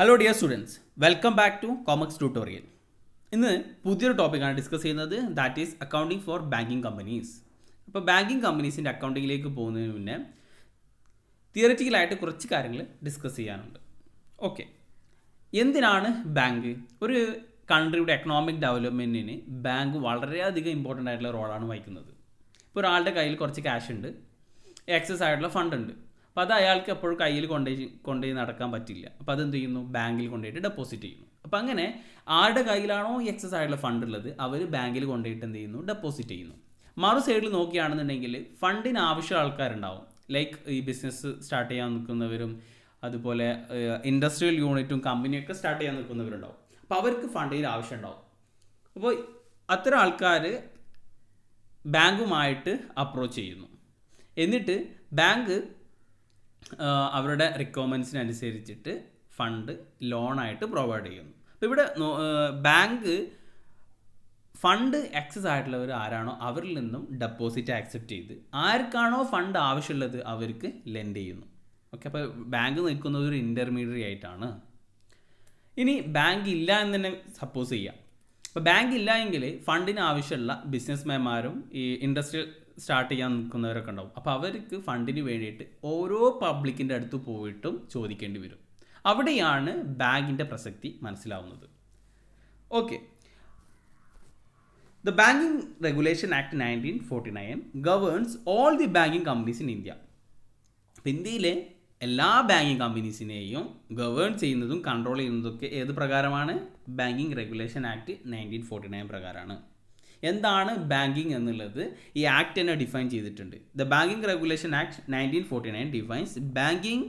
Hello dear students, welcome back to Comax tutorial. ഇന്ന് പുതിയൊരു ടോപ്പിക്കാണ് ഡിസ്കസ് ചെയ്യുന്നത്, that is accounting for banking companies. അപ്പോൾ ബാങ്കിങ് കമ്പനീസിൻ്റെ അക്കൗണ്ടിങ്ങിലേക്ക് പോകുന്നതിന് മുന്നേ തിയററ്റിക്കലായിട്ട് കുറച്ച് കാര്യങ്ങൾ ഡിസ്കസ് ചെയ്യാനുണ്ട്. ഓക്കെ, എന്തിനാണ് ബാങ്ക്? ഒരു കൺട്രിയുടെ എക്കണോമിക് ഡെവലപ്മെൻറ്റിന് ബാങ്ക് വളരെയധികം ഇമ്പോർട്ടൻ്റ് ആയിട്ടുള്ള റോളാണ് വഹിക്കുന്നത്. ഇപ്പോൾ ഒരാളുടെ കയ്യിൽ കുറച്ച് ക്യാഷ് ഉണ്ട്, എക്സസ് ആയിട്ടുള്ള ഫണ്ട് ഉണ്ട്. അപ്പോൾ അത് അയാൾക്ക് എപ്പോഴും കയ്യിൽ കൊണ്ടുപോയി നടക്കാൻ പറ്റില്ല. അപ്പോൾ അതെന്ത് ചെയ്യുന്നു? ബാങ്കിൽ കൊണ്ടുപോയിട്ട് ഡെപ്പോസിറ്റ് ചെയ്യുന്നു. അപ്പോൾ അങ്ങനെ ആരുടെ കയ്യിലാണോ ഈ എക്സസ് ആയിട്ടുള്ള ഫണ്ട് ഉള്ളത് അവർ ബാങ്കിൽ കൊണ്ടുപോയിട്ട് എന്ത് ചെയ്യുന്നു? ഡെപ്പോസിറ്റ് ചെയ്യുന്നു. മറു സൈഡിൽ നോക്കുകയാണെന്നുണ്ടെങ്കിൽ ഫണ്ടിന് ആവശ്യമുള്ള ആൾക്കാരുണ്ടാവും. ലൈക്ക് ഈ ബിസിനസ് സ്റ്റാർട്ട് ചെയ്യാൻ നിൽക്കുന്നവരും അതുപോലെ ഇൻഡസ്ട്രിയൽ യൂണിറ്റും കമ്പനിയൊക്കെ സ്റ്റാർട്ട് ചെയ്യാൻ നിൽക്കുന്നവരുണ്ടാവും. അപ്പോൾ അവർക്ക് ഫണ്ടിന് ആവശ്യം ഉണ്ടാവും. അപ്പോൾ അത്തരം ആൾക്കാർ ബാങ്കുമായിട്ട് അപ്രോച്ച് ചെയ്യുന്നു. എന്നിട്ട് ബാങ്ക് അവരുടെ റിക്വയർമെൻറ്റ്സിനനുസരിച്ചിട്ട് ഫണ്ട് ലോണായിട്ട് പ്രൊവൈഡ് ചെയ്യുന്നു. അപ്പോൾ ഇവിടെ ബാങ്ക് ഫണ്ട് എക്സസ് ആയിട്ടുള്ളവർ ആരാണോ അവരിൽ നിന്നും ഡെപ്പോസിറ്റ് ആക്സെപ്റ്റ് ചെയ്ത് ആർക്കാണോ ഫണ്ട് ആവശ്യമുള്ളത് അവർക്ക് ലെൻഡ് ചെയ്യുന്നു. ഓക്കെ, അപ്പോൾ ബാങ്ക് നിൽക്കുന്നത് ഒരു ഇൻ്റർമീഡിയറി ആയിട്ടാണ്. ഇനി ബാങ്ക് ഇല്ല എന്ന് തന്നെ സപ്പോസ് ചെയ്യാം. അപ്പോൾ ബാങ്ക് ഇല്ല എങ്കിൽ ഫണ്ടിന് ആവശ്യമുള്ള ബിസിനസ്മാൻമാരും ഈ ഇൻഡസ്ട്രി സ്റ്റാർട്ട് ചെയ്യാൻ നിൽക്കുന്നവരൊക്കെ ഉണ്ടാവും. അപ്പോൾ അവർക്ക് ഫണ്ടിന് വേണ്ടിയിട്ട് ഓരോ പബ്ലിക്കിൻ്റെ അടുത്ത് പോയിട്ടും ചോദിക്കേണ്ടി വരും. അവിടെയാണ് ബാങ്കിൻ്റെ പ്രസക്തി മനസ്സിലാവുന്നത്. Okay, the banking regulation act 1949 governs all the banking companies in India. അപ്പോൾ ഇന്ത്യയിലെ എല്ലാ ബാങ്കിങ് കമ്പനീസിനെയും ഗവേൺ ചെയ്യുന്നതും കൺട്രോൾ ചെയ്യുന്നതൊക്കെ ഏത് പ്രകാരമാണ്? ബാങ്കിങ് റെഗുലേഷൻ ആക്ട് 1949 പ്രകാരമാണ്. എന്താണ് ബാങ്കിങ് എന്നുള്ളത് ഈ ആക്ട് തന്നെ ഡിഫൈൻ ചെയ്തിട്ടുണ്ട്. The banking regulation act 1949 defines banking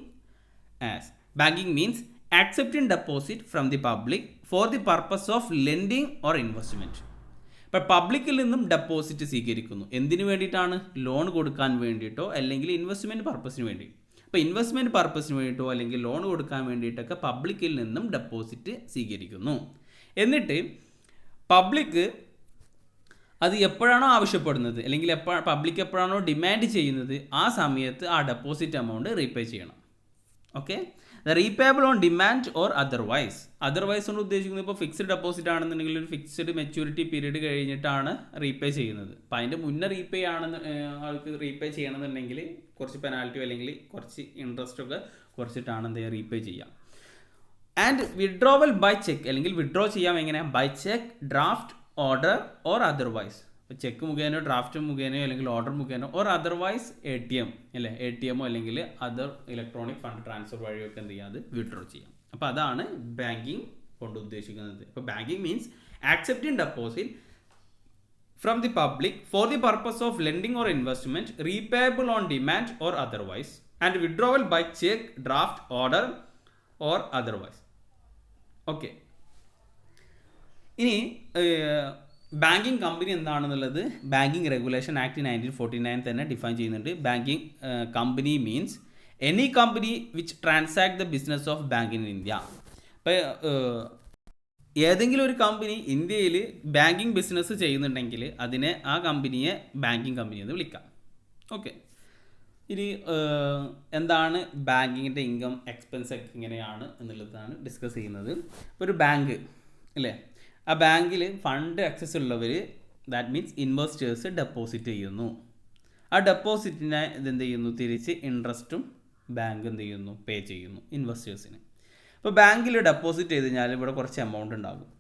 as banking means accepting deposit from the public for the purpose of lending or investment. ഇപ്പോൾ പബ്ലിക്കിൽ നിന്നും ഡെപ്പോസിറ്റ് സ്വീകരിക്കുന്നു. എന്തിനു വേണ്ടിയിട്ടാണ്? ലോൺ കൊടുക്കാൻ വേണ്ടിയിട്ടോ അല്ലെങ്കിൽ ഇൻവെസ്റ്റ്മെൻറ്റ് പർപ്പസിന് വേണ്ടി. ഇപ്പോൾ ഇൻവെസ്റ്റ്മെൻറ്റ് പർപ്പസിന് വേണ്ടിയിട്ടോ അല്ലെങ്കിൽ ലോൺ കൊടുക്കാൻ വേണ്ടിയിട്ടൊക്കെ പബ്ലിക്കിൽ നിന്നും ഡെപ്പോസിറ്റ് സ്വീകരിക്കുന്നു. എന്നിട്ട് പബ്ലിക്ക് അത് എപ്പോഴാണോ ആവശ്യപ്പെടുന്നത് അല്ലെങ്കിൽ പബ്ലിക് എപ്പോഴാണോ ഡിമാൻഡ് ചെയ്യുന്നത് ആ സമയത്ത് ആ ഡെപ്പോസിറ്റ് എമൗണ്ട് റീപേ ചെയ്യണം. Okay, the repayable on demand or otherwise. Otherwise കൊണ്ട് ഉദ്ദേശിക്കുന്നത് ഇപ്പോൾ ഫിക്സ്ഡ് ഡെപ്പോസിറ്റ് ആണെന്നുണ്ടെങ്കിൽ ഒരു ഫിക്സ്ഡ് മെച്യൂരിറ്റി പീരീഡ് കഴിഞ്ഞിട്ടാണ് റീപേ ചെയ്യുന്നത്. അപ്പോൾ അതിൻ്റെ മുന്നേ ആൾക്ക് റീപേ ചെയ്യണമെന്നുണ്ടെങ്കിൽ കുറച്ച് പെനാൽറ്റിയോ അല്ലെങ്കിൽ കുറച്ച് ഇൻട്രസ്റ്റ് ഒക്കെ കുറച്ചിട്ടാണ് എന്ത് ചെയ്യുക? റീപേ ചെയ്യാം. ആൻഡ് വിഡ്രോവൽ ബൈ ചെക്ക് അല്ലെങ്കിൽ വിഡ്രോ ചെയ്യാം എങ്ങനെ? By cheque, draft, order or otherwise. ഇപ്പോൾ ചെക്ക് മുഖേനയോ ഡ്രാഫ്റ്റ് മുഖേനയോ അല്ലെങ്കിൽ ഓർഡർ മുഖേനോ ഓർ അതർവൈസ് ATM അല്ലേ, ATMോ അല്ലെങ്കിൽ അതർ ഇലക്ട്രോണിക് ഫണ്ട് ട്രാൻസ്ഫർ വഴിയൊക്കെ എന്ത് ചെയ്യാം? അത് വിഡ്രോ ചെയ്യാം. അപ്പോൾ അതാണ് ബാങ്കിങ് കൊണ്ട് ഉദ്ദേശിക്കുന്നത്. ഇപ്പോൾ banking means accepting deposit from the public for the purpose of lending or investment, repayable on demand or otherwise, and withdrawal by cheque, draft, order or otherwise. Okay, ഇനി ബാങ്കിങ് കമ്പനി എന്താണെന്നുള്ളത് banking regulation act 1949 തന്നെ define ചെയ്യുന്നുണ്ട്. Banking company means any company which transact the business of bank in India. ഇപ്പോൾ ഏതെങ്കിലും ഒരു company ഇന്ത്യയിൽ banking business ചെയ്യുന്നുണ്ടെങ്കിൽ അതിനെ ആ കമ്പനിയെ ബാങ്കിങ് കമ്പനി എന്ന് വിളിക്കാം. ഓക്കെ, ഇനി എന്താണ് ബാങ്കിങ്ങിൻ്റെ ഇൻകം എക്സ്പെൻസ് ഒക്കെ എങ്ങനെയാണ് എന്നുള്ളതാണ് ഡിസ്കസ് ചെയ്യുന്നത്. ഇപ്പോൾ ഒരു ബാങ്ക് അല്ലേ, ആ ബാങ്കിൽ ഫണ്ട് ആക്സസ് ഉള്ളവർ, ദാറ്റ് മീൻസ് ഇൻവെസ്റ്റേഴ്സ് ഡെപ്പോസിറ്റ് ചെയ്യുന്നു. ആ ഡെപ്പോസിറ്റിനെ ഇതെന്ത് ചെയ്യുന്നു? തിരിച്ച് ഇൻട്രസ്റ്റും ബാങ്ക് എന്ത് ചെയ്യുന്നു? പേ ചെയ്യുന്നു ഇൻവെസ്റ്റേഴ്സിന്. ഇപ്പോൾ ബാങ്കിൽ ഡെപ്പോസിറ്റ് ചെയ്ത് കഴിഞ്ഞാൽ ഇവിടെ കുറച്ച് എമൗണ്ട് ഉണ്ടാകും.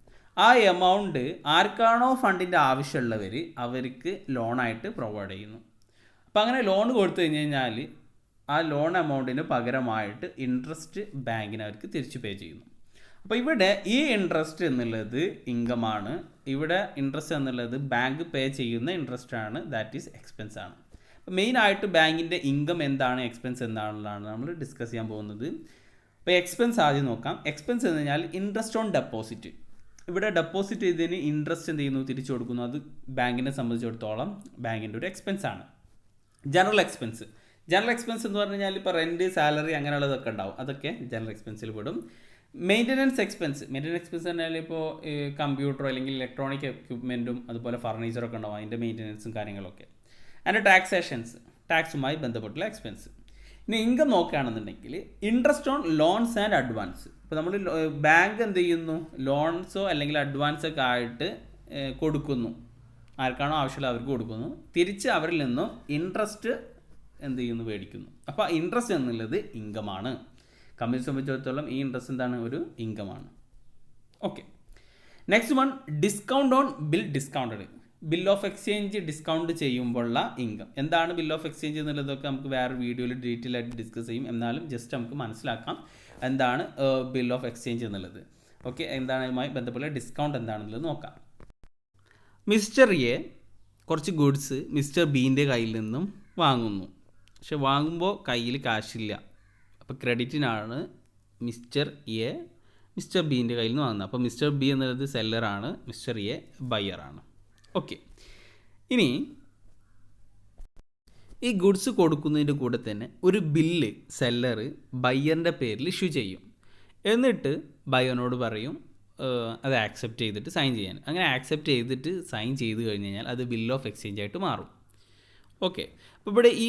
ആ എമൗണ്ട് ആർക്കാണോ ഫണ്ടിൻ്റെ ആവശ്യമുള്ളവർ അവർക്ക് ലോണായിട്ട് പ്രൊവൈഡ് ചെയ്യുന്നു. അപ്പോൾ അങ്ങനെ ലോൺ കൊടുത്തു കഴിഞ്ഞ് കഴിഞ്ഞാൽ ആ ലോൺ എമൗണ്ടിന് പകരമായിട്ട് ഇൻട്രസ്റ്റ് ബാങ്കിന് അവർക്ക് തിരിച്ച് പേ ചെയ്യുന്നു. അപ്പോൾ ഇവിടെ ഈ ഇൻട്രസ്റ്റ് എന്നുള്ളത് ഇൻകമാണ്. ഇവിടെ ഇൻട്രസ്റ്റ് എന്നുള്ളത് ബാങ്ക് പേ ചെയ്യുന്ന ഇൻട്രസ്റ്റ് ആണ്, ദാറ്റ് ഈസ് എക്സ്പെൻസ് ആണ്. അപ്പോൾ മെയിനായിട്ട് ബാങ്കിൻ്റെ ഇൻകം എന്താണ്, എക്സ്പെൻസ് എന്താണെന്നുള്ളതാണ് നമ്മൾ ഡിസ്കസ് ചെയ്യാൻ പോകുന്നത്. അപ്പോൾ എക്സ്പെൻസ് ആദ്യം നോക്കാം. എക്സ്പെൻസ് എന്ന് പറഞ്ഞാൽ ഇൻട്രസ്റ്റ് ഓൺ ഡെപ്പോസിറ്റ്. ഇവിടെ ഡെപ്പോസിറ്റ് ചെയ്തതിന് ഇൻട്രസ്റ്റ് എന്ത് ചെയ്യുന്നു? തിരിച്ചു കൊടുക്കുന്നു. അത് ബാങ്കിനെ സംബന്ധിച്ചിടത്തോളം ബാങ്കിൻ്റെ ഒരു എക്സ്പെൻസ് ആണ്. ജനറൽ എക്സ്പെൻസ് എന്ന് പറഞ്ഞു കഴിഞ്ഞാൽ ഇപ്പോൾ റെൻറ്റ്, സാലറി അങ്ങനെയുള്ളതൊക്കെ ഉണ്ടാവും. അതൊക്കെ ജനറൽ എക്സ്പെൻസിൽ പെടും. മെയിൻ്റനൻസ് എക്സ്പെൻസ് പറഞ്ഞാൽ ഇപ്പോൾ കമ്പ്യൂട്ടറോ അല്ലെങ്കിൽ ഇലക്ട്രോണിക് എക്യുപ്മെൻറ്റും അതുപോലെ ഫർണിച്ചറൊക്കെ ഉണ്ടാവും, അതിൻ്റെ മെയിൻ്റനൻസും കാര്യങ്ങളൊക്കെ. ആൻഡ് ടാക്സേഷൻസ്, ടാക്സുമായി ബന്ധപ്പെട്ടുള്ള എക്സ്പെൻസ്. ഇനി ഇൻകം നോക്കുകയാണെന്നുണ്ടെങ്കിൽ interest on loans and advance. ഇപ്പോൾ നമ്മൾ ബാങ്ക് എന്ത് ചെയ്യുന്നു, ലോൺസോ അല്ലെങ്കിൽ അഡ്വാൻസൊക്കെ ആയിട്ട് കൊടുക്കുന്നു, ആർക്കാണോ ആവശ്യമുള്ള അവർക്ക് കൊടുക്കുന്നു, തിരിച്ച് അവരിൽ നിന്നും ഇൻട്രസ്റ്റ് എന്ത് ചെയ്യുന്നു, മേടിക്കുന്നു. അപ്പോൾ ഇൻട്രസ്റ്റ് എന്നുള്ളത് ഇൻകമാണ്. കമ്പനി സംബന്ധിച്ചിടത്തോളം ഈ ഇൻട്രസ്റ്റ് എന്താണ്, ഒരു ഇൻകമാണ്. Okay, next one discount on bill discounted. Bill of exchange discount ചെയ്യുമ്പോഴുള്ള ഇൻകം. എന്താണ് ബിൽ ഓഫ് എക്സ്ചേഞ്ച് എന്നുള്ളതൊക്കെ നമുക്ക് വേറെ വീഡിയോയിൽ ഡീറ്റെയിൽ ആയിട്ട് ഡിസ്കസ് ചെയ്യും. എന്നാലും ജസ്റ്റ് നമുക്ക് മനസ്സിലാക്കാം എന്താണ് ബിൽ ഓഫ് എക്സ്ചേഞ്ച് എന്നുള്ളത്. ഓക്കെ, എന്താണ് ഇതുമായി ബന്ധപ്പെട്ട ഡിസ്കൗണ്ട് എന്താണെന്നുള്ളത് നോക്കാം. മിസ്റ്റർ എ കുറച്ച് ഗുഡ്സ് മിസ്റ്റർ ബീൻ്റെ കയ്യിൽ നിന്നും വാങ്ങുന്നു. പക്ഷെ വാങ്ങുമ്പോൾ കയ്യിൽ കാശില്ല. അപ്പോൾ ക്രെഡിറ്റിനാണ് മിസ്റ്റർ എ മിസ്റ്റർ ബീൻ്റെ കയ്യിൽ നിന്ന് വാങ്ങുന്നത്. അപ്പോൾ മിസ്റ്റർ ബി എന്നുള്ളത് സെല്ലറാണ്, മിസ്റ്റർ എ ബയ്യറാണ്. ഓക്കെ, ഇനി ഈ ഗുഡ്സ് കൊടുക്കുന്നതിൻ്റെ കൂടെ തന്നെ ഒരു ബില്ല് സെല്ലർ ബയ്യറിൻ്റെ പേരിൽ ഇഷ്യൂ ചെയ്യും. എന്നിട്ട് ബയ്യറിനോട് പറയും അത് ആക്സെപ്റ്റ് ചെയ്തിട്ട് സൈൻ ചെയ്യാൻ. അങ്ങനെ ആക്സെപ്റ്റ് ചെയ്തിട്ട് സൈൻ ചെയ്ത് കഴിഞ്ഞ് കഴിഞ്ഞാൽ അത് ബിൽ ഓഫ് എക്സ്ചേഞ്ച് ആയിട്ട് മാറും. ഓക്കെ, അപ്പോൾ ഇവിടെ ഈ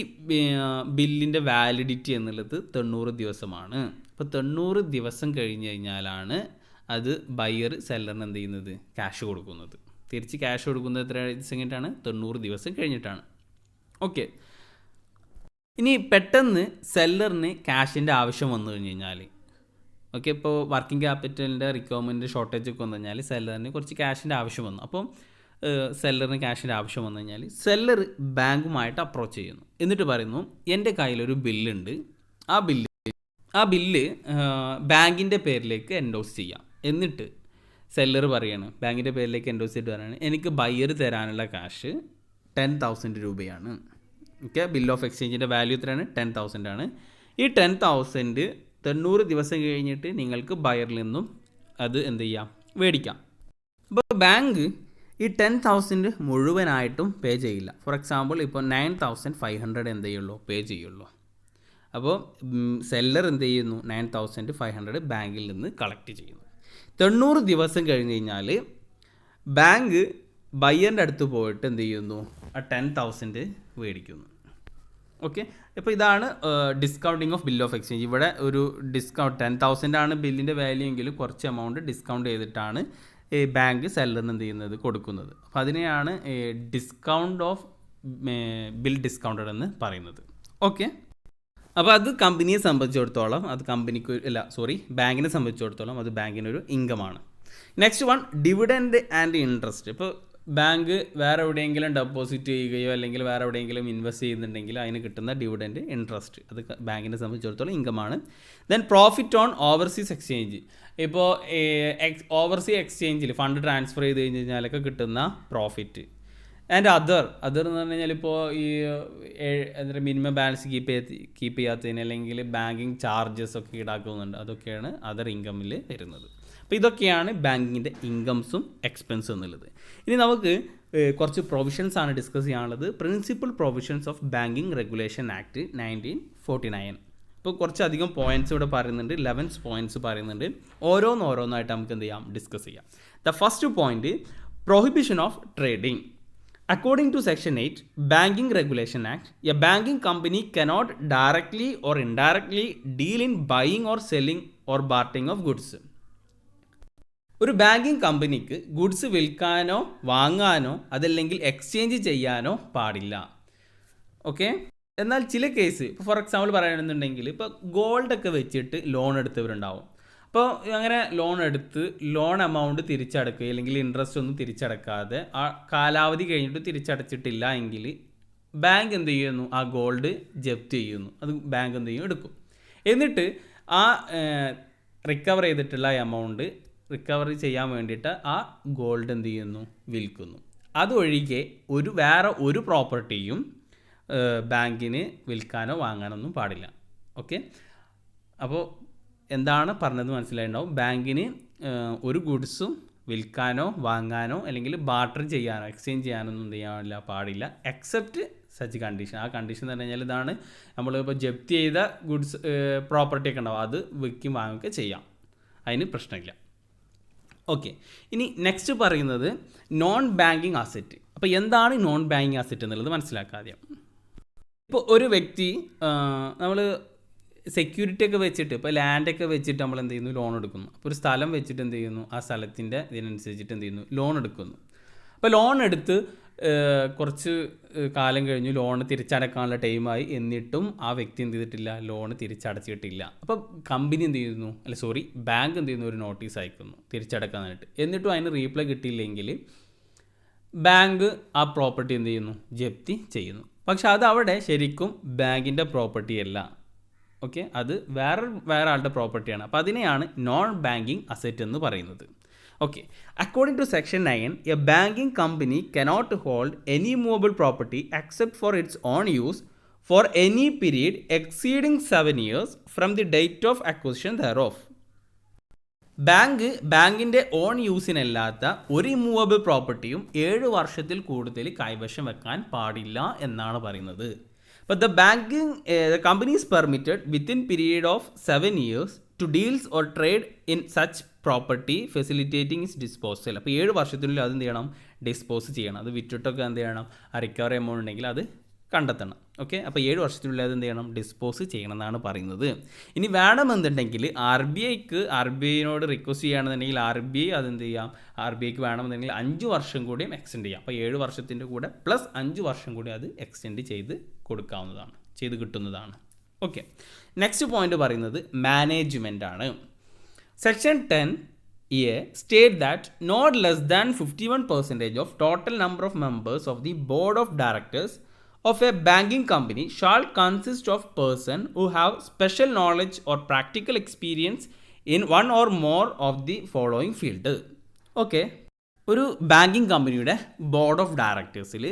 ബില്ലിൻ്റെ വാലിഡിറ്റി എന്നുള്ളത് 90 ദിവസമാണ്. അപ്പോൾ 90 ദിവസം കഴിഞ്ഞ് കഴിഞ്ഞാലാണ് അത് ബയ്യർ സെല്ലറിന് എന്ത് ചെയ്യുന്നത്, ക്യാഷ് കൊടുക്കുന്നത്. തിരിച്ച് ക്യാഷ് കൊടുക്കുന്നത് എത്ര ദിവസം കഴിഞ്ഞിട്ടാണ്, 90 ദിവസം കഴിഞ്ഞിട്ടാണ്. ഓക്കെ, ഇനി പെട്ടെന്ന് സെല്ലറിന് ക്യാഷിൻ്റെ ആവശ്യം വന്നു കഴിഞ്ഞ് കഴിഞ്ഞാൽ, ഓക്കെ, ഇപ്പോൾ വർക്കിംഗ് ക്യാപിറ്റലിൻ്റെ റിക്വയർമെൻറ്റ് ഷോർട്ടേജ് ഒക്കെ വന്നു കഴിഞ്ഞാൽ സെല്ലറിന് കുറച്ച് ക്യാഷിൻ്റെ ആവശ്യം വന്നു. അപ്പോൾ സെല്ലറിന് ക്യാഷിൻ്റെ ആവശ്യം വന്നു കഴിഞ്ഞാൽ സെല്ലർ ബാങ്കുമായിട്ട് അപ്രോച്ച് ചെയ്യുന്നു. എന്നിട്ട് പറയുന്നു എൻ്റെ കയ്യിലൊരു ബില്ലുണ്ട്, ആ ബില്ല് ബാങ്കിൻ്റെ പേരിലേക്ക് എൻഡോസ് ചെയ്യാം. എന്നിട്ട് സെല്ലർ പറയാണ്, ബാങ്കിൻ്റെ പേരിലേക്ക് എൻഡോസ് ചെയ്തിട്ട് പറയാണ്, എനിക്ക് ബയ്യർ തരാനുള്ള ക്യാഷ് 10,000 രൂപയാണ്. ഓക്കെ, ബിൽ ഓഫ് എക്സ്ചേഞ്ചിൻ്റെ വാല്യൂ എത്രയാണ്, 10,000 ആണ്. ഈ 10,000 90 ദിവസം കഴിഞ്ഞിട്ട് നിങ്ങൾക്ക് ബയറിൽ നിന്നും അത് എന്ത് ചെയ്യാം, മേടിക്കാം. അപ്പോൾ ബാങ്ക് ഈ 10,000 മുഴുവനായിട്ടും പേ ചെയ്യില്ല. ഫോർ എക്സാമ്പിൾ ഇപ്പോൾ 9,500 എന്ത് ചെയ്യുള്ളൂ, പേ ചെയ്യുള്ളൂ. അപ്പോൾ സെല്ലർ എന്ത് ചെയ്യുന്നു, 9,500 ബാങ്കിൽ നിന്ന് കളക്ട് ചെയ്യുന്നു. 90 ദിവസം കഴിഞ്ഞ് കഴിഞ്ഞാൽ ബാങ്ക് ബയ്യറിൻ്റെ അടുത്ത് പോയിട്ട് എന്ത് ചെയ്യുന്നു, ആ 10,000 മേടിക്കുന്നു. ഓക്കെ, അപ്പോൾ ഇതാണ് discounting of bill of exchange. ഇവിടെ ഒരു ഡിസ്കൗണ്ട് 10,000 ആണ് ബില്ലിൻ്റെ വാല്യൂ എങ്കിലും കുറച്ച് എമൗണ്ട് ഡിസ്കൗണ്ട് ചെയ്തിട്ടാണ് ബാങ്ക് സെല്ലറിന് എന്ത് ചെയ്യുന്നത്, കൊടുക്കുന്നത്. അപ്പോൾ അതിനെയാണ് ഡിസ്കൗണ്ട് ഓഫ് ബിൽ ഡിസ്കൗണ്ടഡ് എന്ന് പറയുന്നത്. ഓക്കെ, അപ്പോൾ അത് കമ്പനിയെ സംബന്ധിച്ചിടത്തോളം അത് ബാങ്കിനെ സംബന്ധിച്ചിടത്തോളം അത് ബാങ്കിനൊരു ഇൻകമാണ്. Next one dividend and interest. ഇപ്പോൾ ബാങ്ക് വേറെ എവിടെയെങ്കിലും ഡെപ്പോസിറ്റ് ചെയ്യുകയോ അല്ലെങ്കിൽ വേറെ എവിടെയെങ്കിലും ഇൻവെസ്റ്റ് ചെയ്യുന്നുണ്ടെങ്കിൽ അതിന് കിട്ടുന്ന ഡിവിഡൻഡ് ഇൻട്രസ്റ്റ് അത് ബാങ്കിനെ സംബന്ധിച്ചിടത്തോളം ഇൻകമാണ്. Then profit on overseas exchange. ഇപ്പോൾ ഓവർസീസ് എക്സ്ചേഞ്ചിൽ ഫണ്ട് ട്രാൻസ്ഫർ ചെയ്ത് കഴിഞ്ഞ് കഴിഞ്ഞാലൊക്കെ കിട്ടുന്ന പ്രോഫിറ്റ്. ആൻഡ് അതർ എന്ന് പറഞ്ഞു കഴിഞ്ഞാൽ ഇപ്പോൾ ഈ എന്താ മിനിമം ബാലൻസ് കീപ്പ് ചെയ്യാത്തതിന് അല്ലെങ്കിൽ ബാങ്കിങ് ചാർജസ് ഒക്കെ ഈടാക്കുന്നുണ്ട്, അതൊക്കെയാണ് അതർ ഇൻകമിൽ വരുന്നത്. അപ്പോൾ ഇതൊക്കെയാണ് ബാങ്കിങ്ങിൻ്റെ ഇൻകംസും എക്സ്പെൻസും എന്നുള്ളത്. ഇനി നമുക്ക് കുറച്ച് പ്രൊവിഷൻസ് ആണ് ഡിസ്കസ് ചെയ്യാനുള്ളത്. Principal provisions of banking regulation act 1949. ഇപ്പോൾ കുറച്ചധികം പോയിൻറ്റ്സ് ഇവിടെ പറയുന്നുണ്ട്, 11 പോയിൻറ്റ്സ് പറയുന്നുണ്ട്. ഓരോന്നായിട്ട് നമുക്ക് എന്ത് ചെയ്യാം, ഡിസ്കസ് ചെയ്യാം. The first point, prohibition of trading. According to Section 8 Banking Regulation Act, a banking company cannot directly or indirectly deal in buying or selling or bartering of goods. ഒരു banking കമ്പനിക്ക് goods വിൽക്കാനോ വാങ്ങാനോ അതല്ലെങ്കിൽ exchange ചെയ്യാനോ പാടില്ല. Okay, എന്നാൽ ചില case ഇപ്പോൾ for example പറയുകയാണെന്നുണ്ടെങ്കിൽ ഇപ്പോൾ ഗോൾഡൊക്കെ വെച്ചിട്ട് ലോൺ എടുത്തവരുണ്ടാവും. അപ്പോൾ അങ്ങനെ ലോൺ എടുത്ത് ലോൺ എമൗണ്ട് തിരിച്ചടക്കുക അല്ലെങ്കിൽ ഇൻട്രസ്റ്റ് ഒന്നും തിരിച്ചടക്കാതെ ആ കാലാവധി കഴിഞ്ഞിട്ട് തിരിച്ചടച്ചിട്ടില്ല എങ്കിൽ ബാങ്ക് എന്ത് ചെയ്യുന്നു, ആ ഗോൾഡ് ജപ്തി ചെയ്യുന്നു. അത് ബാങ്ക് എന്ത് ചെയ്യും, എടുക്കും. എന്നിട്ട് ആ റിക്കവർ ചെയ്തിട്ടുള്ള എമൗണ്ട് റിക്കവറി ചെയ്യാൻ വേണ്ടിയിട്ട് ആ ഗോൾഡ് എന്ത് ചെയ്യുന്നു, വിൽക്കുന്നു. അതൊഴികെ വേറെ ഒരു പ്രോപ്പർട്ടിയും ബാങ്കിന് വിൽക്കാനോ വാങ്ങാനൊന്നും പാടില്ല. ഓക്കെ, അപ്പോൾ എന്താണ് പറഞ്ഞത് മനസ്സിലായിട്ടുണ്ടാവും. ബാങ്കിന് ഒരു ഗുഡ്സും വിൽക്കാനോ വാങ്ങാനോ അല്ലെങ്കിൽ ബാർട്ടർ ചെയ്യാനോ എക്സ്ചേഞ്ച് ചെയ്യാനൊന്നും ചെയ്യാനില്ല, പാടില്ല. Except such condition. ആ കണ്ടീഷൻ എന്ന് പറഞ്ഞു കഴിഞ്ഞാൽ ഇതാണ്, നമ്മളിപ്പോൾ ജപ്തി ചെയ്ത ഗുഡ്സ് പ്രോപ്പർട്ടി ഒക്കെ ഉണ്ടാവും, അത് വിൽക്കും വാങ്ങുകയൊക്കെ ചെയ്യാം, അതിന് പ്രശ്നമില്ല. ഓക്കെ, ഇനി നെക്സ്റ്റ് പറയുന്നത് നോൺ ബാങ്കിങ് അസറ്റ്. അപ്പോൾ എന്താണ് നോൺ ബാങ്കിങ് അസറ്റ് എന്നുള്ളത് മനസ്സിലാക്കാം ആദ്യം. ഇപ്പോൾ ഒരു വ്യക്തി നമ്മൾ സെക്യൂരിറ്റി ഒക്കെ വെച്ചിട്ട് ഇപ്പോൾ ലാൻഡൊക്കെ വെച്ചിട്ട് നമ്മൾ എന്ത് ചെയ്യുന്നു, ലോൺ എടുക്കുന്നു. അപ്പോൾ ഒരു സ്ഥലം വെച്ചിട്ട് എന്ത് ചെയ്യുന്നു, ആ സ്ഥലത്തിൻ്റെ ഇതിനനുസരിച്ചിട്ട് എന്ത് ചെയ്യുന്നു, ലോൺ എടുക്കുന്നു. അപ്പോൾ ലോൺ എടുത്ത് കുറച്ച് കാലം കഴിഞ്ഞു, ലോൺ തിരിച്ചടക്കാനുള്ള ടൈമായി, എന്നിട്ടും ആ വ്യക്തി എന്ത് ചെയ്തിട്ടില്ല, ലോൺ തിരിച്ചടച്ചിട്ടില്ല. അപ്പോൾ കമ്പനി എന്ത് ചെയ്യുന്നു, ബാങ്ക് എന്ത് ചെയ്യുന്നു, ഒരു നോട്ടീസ് അയക്കുന്നു തിരിച്ചടക്കാനായിട്ട്. എന്നിട്ടും അതിന് റീപ്ലൈ കിട്ടിയില്ലെങ്കിൽ ബാങ്ക് ആ പ്രോപ്പർട്ടി എന്ത് ചെയ്യുന്നു, ജപ്തി ചെയ്യുന്നു. പക്ഷെ അത് അവിടെ ശരിക്കും ബാങ്കിൻ്റെ പ്രോപ്പർട്ടി അല്ല. ഓക്കെ, അത് വേറെ ആളുടെ പ്രോപ്പർട്ടിയാണ്. അപ്പോൾ അതിനെയാണ് നോൺ ബാങ്കിങ് അസറ്റ് എന്ന് പറയുന്നത്. Okay, according to section 9, a banking company cannot hold any movable property except for its own use for any period exceeding 7 years from the date of acquisition thereof. ബാങ്കിൻ്റെ own യൂസിനല്ലാത്ത ഒരു immovable പ്രോപ്പർട്ടിയും 7 വർഷത്തിൽ കൂടുതൽ കൈവശം വെക്കാൻ പാടില്ല എന്നാണ് പറയുന്നത്. But the company is permitted within period of 7 years to deals or trade in such property facilitating its disposal. അപ്പോൾ 7 വർഷത്തിനുള്ളിൽ അത് എന്ത് ചെയ്യണം, ഡിസ്പോസ് ചെയ്യണം. അത് വിറ്റിട്ടൊക്കെ എന്ത് ചെയ്യണം, ആ റിക്കവറി എമൗണ്ട് ഉണ്ടെങ്കിൽ അത് കണ്ടെത്തണം. ഓക്കെ, അപ്പോൾ 7 വർഷത്തിനുള്ളിൽ അത് എന്ത് ചെയ്യണം, ഡിസ്പോസ് ചെയ്യണം എന്നാണ് പറയുന്നത്. ഇനി വേണമെന്നുണ്ടെങ്കിൽ ആർ ബി ഐനോട് റിക്വസ്റ്റ് ചെയ്യുകയാണെന്നുണ്ടെങ്കിൽ RBI അതെന്ത് ചെയ്യാം, RBIക്ക് വേണമെന്നുണ്ടെങ്കിൽ 5 വർഷം കൂടിയും എക്സ്റ്റെൻഡ് ചെയ്യാം. അപ്പോൾ 7 വർഷത്തിൻ്റെ കൂടെ പ്ലസ് 5 വർഷം കൂടി അത് എക്സ്റ്റെൻഡ് ചെയ്ത് കൊടുക്കാവുന്നതാണ്, ചെയ്ത് കിട്ടുന്നതാണ്. ഓക്കെ, നെക്സ്റ്റ് പോയിന്റ് പറയുന്നത് മാനേജ്മെൻ്റ് ആണ്. Section 10A state that not less than 51% of total number of members of the board of directors of a banking company shall consist of person who have special knowledge or practical experience in one or more of the following field. Okay, ഒരു banking കമ്പനിയുടെ board of ഡയറക്ടേഴ്സിൽ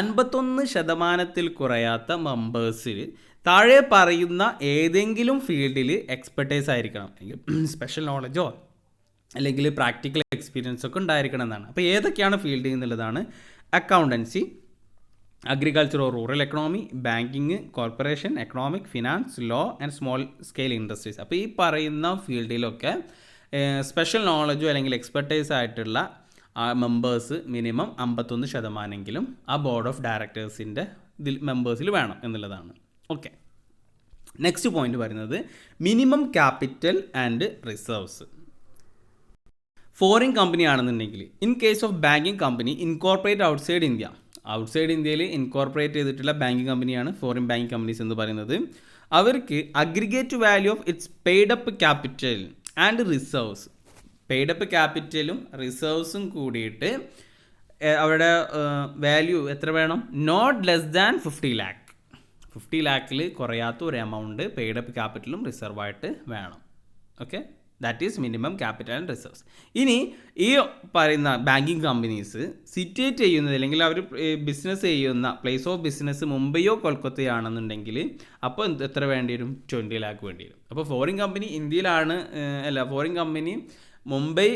51% കുറയാത്ത മെമ്പേഴ്സിൽ താഴെ പറയുന്ന ഏതെങ്കിലും ഫീൽഡിൽ expertise ആയിരിക്കണം, അല്ലെങ്കിൽ special നോളജോ അല്ലെങ്കിൽ പ്രാക്ടിക്കൽ എക്സ്പീരിയൻസ് ഒക്കെ ഉണ്ടായിരിക്കണം എന്നാണ്. അപ്പോൾ ഏതൊക്കെയാണ് ഫീൽഡ് എന്നുള്ളതാണ് accountancy, agriculture or rural economy, banking, corporation, economic, finance, law and small scale industries. അപ്പോൾ ഈ പറയുന്ന ഫീൽഡിലൊക്കെ സ്പെഷ്യൽ നോളജോ അല്ലെങ്കിൽ എക്സ്പെർട്ടൈസ് ആയിട്ടുള്ള മെമ്പേഴ്സ് മിനിമം 51% ആ ബോർഡ് ഓഫ് ഡയറക്ടേഴ്സിൻ്റെ മെമ്പേഴ്സിൽ വേണം എന്നുള്ളതാണ്. ഓക്കെ, നെക്സ്റ്റ് പോയിന്റ് പറയുന്നത് minimum capital and reserves. Foreign company ആണെന്നുണ്ടെങ്കിൽ in case of banking company incorporate outside ഇന്ത്യയിൽ ഇൻകോർപ്പറേറ്റ് ചെയ്തിട്ടുള്ള ബാങ്കിങ് കമ്പനിയാണ് ഫോറിൻ ബാങ്കിങ് കമ്പനീസ് എന്ന് പറയുന്നത്. അവർക്ക് aggregate value of its paid up capital and reserves, paid up ക്യാപിറ്റലും റിസർവ്സും കൂടിയിട്ട് അവരുടെ വാല്യൂ എത്ര വേണം, നോട്ട് ലെസ് ദാൻ 50 lakh. 50 lakhൽ കുറയാത്ത ഒരു എമൗണ്ട് പെയ്ഡ് അപ്പ് ക്യാപിറ്റലും റിസർവായിട്ട് വേണം. Okay, that is minimum capital and reserves. ഇനി ഈ പറയുന്ന ബാങ്കിങ് കമ്പനീസ് സിറ്റുവേറ്റ് ചെയ്യുന്നത് അല്ലെങ്കിൽ അവർ ബിസിനസ് ചെയ്യുന്ന പ്ലേസ് ഓഫ് ബിസിനസ് മുംബൈയോ കൊൽക്കത്തയോ ആണെന്നുണ്ടെങ്കിൽ അപ്പോൾ എത്ര വേണ്ടി വരും, 20 lakh വേണ്ടി വരും. അപ്പോൾ ഫോറിൻ കമ്പനി ഇന്ത്യയിലാണ്, ഫോറിൻ കമ്പനി മുംബൈ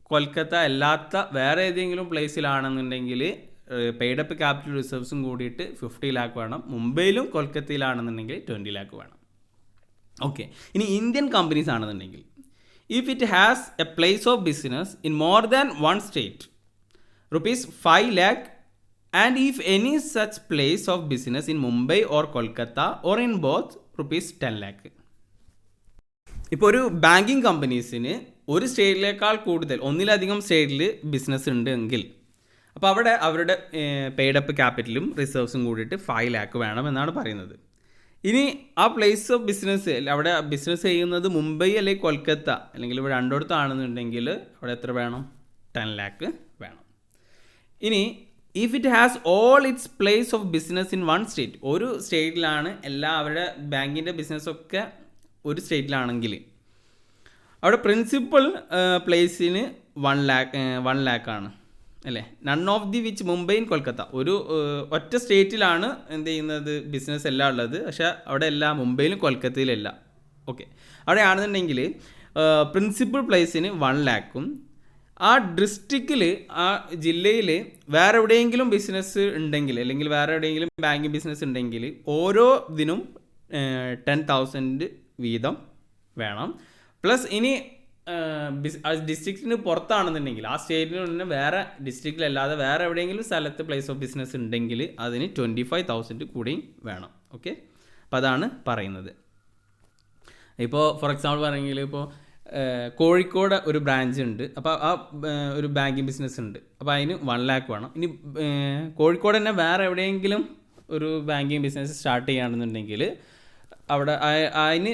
കൊൽക്കത്ത അല്ലാത്ത വേറെ ഏതെങ്കിലും പ്ലേസിലാണെന്നുണ്ടെങ്കിൽ പെയ്ഡ് അപ്പ് ക്യാപിറ്റൽ റിസർവ്സും കൂടിയിട്ട് 50 lakh വേണം. മുംബൈയിലും കൊൽക്കത്തയിലാണെന്നുണ്ടെങ്കിൽ 20 lakh വേണം. ഓക്കെ, ഇനി ഇന്ത്യൻ കമ്പനീസ് ആണെന്നുണ്ടെങ്കിൽ if it has a place of business in more than one state, rupees 5 lakh, and if any such place of business in Mumbai or Kolkata or in both, rupees 10 lakh. ഇപ്പോൾ ഒരു banking കമ്പനീസിന് ഒരു സ്റ്റേറ്റിലേക്കാൾ കൂടുതൽ ഒന്നിലധികം സ്റ്റേറ്റിൽ business ഉണ്ടെങ്കിൽ അപ്പോൾ അവിടെ അവരുടെ പെയ്ഡ് അപ്പ് ക്യാപിറ്റലും റിസർവ്സും കൂടിയിട്ട് 5 lakh വേണം എന്നാണ് പറയുന്നത്. ഇനി ആ പ്ലേസ് ഓഫ് ബിസിനസ് അവിടെ ബിസിനസ് ചെയ്യുന്നത് മുംബൈ അല്ലെങ്കിൽ കൊൽക്കത്ത അല്ലെങ്കിൽ ഇവിടെ രണ്ടിടത്താണെന്നുണ്ടെങ്കിൽ അവിടെ എത്ര വേണം, 10 lakh വേണം. ഇനി if it has all it's place of business in one state, ഒരു സ്റ്റേറ്റിലാണ് എല്ലാ അവരുടെ ബാങ്കിൻ്റെ ബിസിനസ്സൊക്കെ ഒരു സ്റ്റേറ്റിലാണെങ്കിൽ അവിടെ പ്രിൻസിപ്പൽ പ്ലേസിന് 1 lakh ആണ് അല്ലേ. None of the which Mumbai in Kolkata, ഒരു ഒറ്റ സ്റ്റേറ്റിലാണ് എന്ത് ചെയ്യുന്നത് ബിസിനസ് എല്ലാം ഉള്ളത്, പക്ഷേ അവിടെ എല്ലാം മുംബൈയിലും കൊൽക്കത്തയിലല്ല. ഓക്കെ, അവിടെ ആണെന്നുണ്ടെങ്കിൽ പ്രിൻസിപ്പൽ പ്ലേസിന് 1 lakh, ആ ഡിസ്ട്രിക്റ്റിൽ ആ ജില്ലയിൽ വേറെ എവിടെയെങ്കിലും ബിസിനസ് ഉണ്ടെങ്കിൽ അല്ലെങ്കിൽ വേറെ എവിടെയെങ്കിലും ബാങ്കിങ് ബിസിനസ് ഉണ്ടെങ്കിൽ ഓരോ ഇതിനും 10,000 വീതം വേണം. പ്ലസ് ഇനി ഡിസ്ട്രിക്റ്റിന് പുറത്താണെന്നുണ്ടെങ്കിൽ ആ സ്റ്റേറ്റിന് തന്നെ വേറെ ഡിസ്ട്രിക്റ്റിലല്ലാതെ വേറെ എവിടെയെങ്കിലും സ്ഥലത്ത് പ്ലേസ് ഓഫ് ബിസിനസ് ഉണ്ടെങ്കിൽ അതിന് 25,000 കൂടി വേണം. ഓക്കെ, അപ്പോൾ അതാണ് പറയുന്നത്. ഇപ്പോൾ ഫോർ എക്സാമ്പിൾ പറയുമെങ്കിൽ ഇപ്പോൾ കോഴിക്കോട് ഒരു ബ്രാഞ്ച് ഉണ്ട്, അപ്പോൾ ആ ഒരു ബാങ്കിങ് ബിസിനസ് ഉണ്ട്, അപ്പോൾ അതിന് 1 lakh വേണം. ഇനി കോഴിക്കോട് തന്നെ വേറെ എവിടെയെങ്കിലും ഒരു ബാങ്കിങ് ബിസിനസ് സ്റ്റാർട്ട് ചെയ്യുകയാണെന്നുണ്ടെങ്കിൽ അവിടെ അതിന്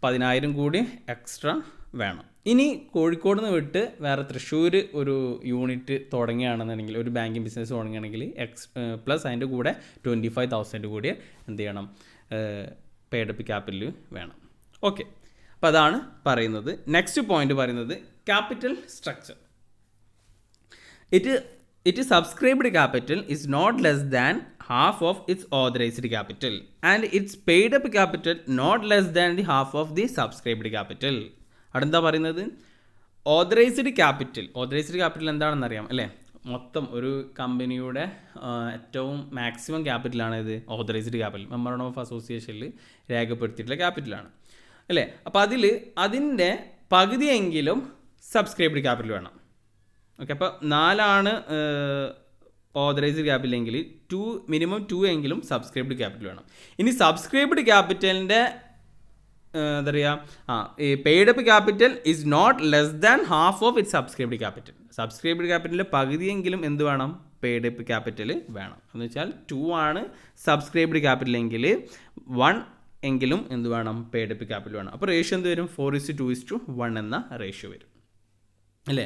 10,000 കൂടി എക്സ്ട്രാ വേണം. ഇനി കോഴിക്കോട് നിന്ന് വിട്ട് വേറെ തൃശ്ശൂർ ഒരു യൂണിറ്റ് തുടങ്ങുകയാണെന്നുണ്ടെങ്കിൽ, ഒരു ബാങ്കിങ് ബിസിനസ് തുടങ്ങുകയാണെങ്കിൽ പ്ലസ് അതിൻ്റെ കൂടെ 25,000 കൂടി എന്ത് ചെയ്യണം, പെയ്ഡ് അപ്പ് ക്യാപിറ്റൽ വേണം. ഓക്കെ, അപ്പോൾ അതാണ് പറയുന്നത്. നെക്സ്റ്റ് പോയിന്റ് പറയുന്നത് capital structure. It subscribed capital is not less than half of its authorised capital and its paid up capital not less than the half of the subscribed capital. അവിടെ എന്താ പറയുന്നത്, authorised capital എന്താണെന്ന് അറിയാം അല്ലേ? മൊത്തം ഒരു കമ്പനിയുടെ ഏറ്റവും മാക്സിമം ക്യാപിറ്റലാണ് ഇത് ഓതറൈസ്ഡ് ക്യാപിറ്റൽ, മെമ്മോറണ്ടം ഓഫ് അസോസിയേഷനിൽ രേഖപ്പെടുത്തിയിട്ടുള്ള ക്യാപിറ്റലാണ് അല്ലേ? അപ്പോൾ അതിൻ്റെ പകുതിയെങ്കിലും സബ്സ്ക്രൈബ്ഡ് ക്യാപിറ്റൽ വേണം. ഓക്കെ, അപ്പോൾ 4 ഓതറൈസ്ഡ് ക്യാപിറ്റൽ എങ്കിൽ മിനിമം 2 എങ്കിലും സബ്സ്ക്രൈബ്ഡ് ക്യാപിറ്റൽ വേണം. ഇനി സബ്സ്ക്രൈബ്ഡ് ക്യാപിറ്റലിൻ്റെ എന്താ പറയുക, ഈ paid up capital is not less than half of it subscribed capital. Subscribed ക്യാപിറ്റലിൻ്റെ പകുതിയെങ്കിലും എന്ത് വേണം, പെയ്ഡ് അപ്പ് ക്യാപിറ്റൽ വേണം. എന്ന് വെച്ചാൽ 2 ആണ് സബ്സ്ക്രൈബ്ഡ് ക്യാപിറ്റൽ എങ്കിൽ 1 എങ്കിലും എന്ത് വേണം, പെയ്ഡ് അപ്പ് ക്യാപിറ്റൽ വേണം. അപ്പോൾ റേഷ്യോ എന്ത് വരും, 4:2:1 എന്ന റേഷ്യോ വരും അല്ലേ?